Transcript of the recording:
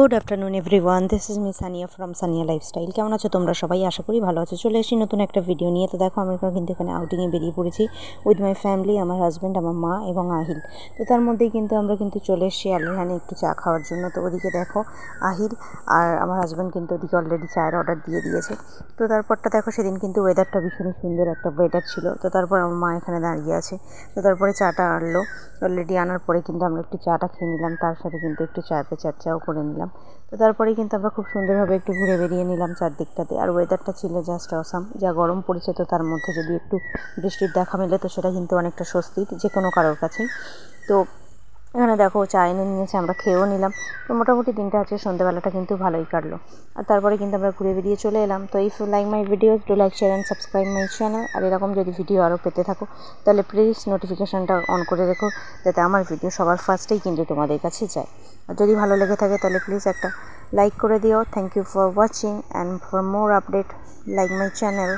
Good afternoon everyone, this is me Sania from Sania lifestyle. কেমন আছো তোমরা সবাই? আশা করি ভালো আছো। চলে এসেছি নতুন একটা ভিডিও নিয়ে। তো দেখো, আমি কিন্তু এখানে আউটিংয়ে বেরিয়ে পড়েছি উইথ মাই ফ্যামিলি, আমার হাজব্যান্ড, আমার মা এবং আহিল। তো তার মধ্যেই কিন্তু আমরা চলে এসেছি আলিহানে একটু চা খাওয়ার জন্য। তো ওদিকে দেখো, আহিল আর আমার হাজব্যান্ড কিন্তু ওদিকে অলরেডি চায়ের অর্ডার দিয়ে দিয়েছে। তো তারপরটা দেখো, সেদিন কিন্তু ওয়েদারটা ভীষণ সুন্দর একটা ওয়েদার ছিল। তো তারপর আমার মা এখানে দাঁড়িয়ে আছে। তো তারপরে চাটা আনলো। অলরেডি আনার পরে কিন্তু আমরা একটু চাটা খেয়ে নিলাম, তার সাথে কিন্তু একটু চা পে চর্চাও করে নিলাম। তো তারপরেই কিন্তু আমরা খুব সুন্দরভাবে একটু ঘুরে বেরিয়ে নিলাম চারদিকটাতে। আর ওয়েদারটা ছিল জাস্ট অসাম। যা গরম পড়েছে, তো তার মধ্যে যদি একটু বৃষ্টির দেখা মেলে তো সেটা কিন্তু অনেকটা স্বস্তির যে কোনো কারোর কাছেই। তো এখানে দেখো, চা এনে নিয়েছে, আমরা খেয়েও নিলাম। তো মোটামুটি দিনটা আছে, সন্ধ্যেবেলাটা কিন্তু ভালোই কাটলো। আর তারপরে কিন্তু আমরা ঘুরে বেরিয়ে চলে এলাম। তো if you like my videos, do like, share and subscribe my channel. আর এরকম যদি ভিডিও আরও পেতে থাকো তাহলে প্লিজ নোটিফিকেশানটা অন করে রেখো, যাতে আমার ভিডিও সবার ফার্স্টেই কিন্তু তোমাদের কাছে যায়। আর যদি ভালো লেগে থাকে তাহলে প্লিজ একটা লাইক করে দিও। Thank you for watching and for more update like my channel.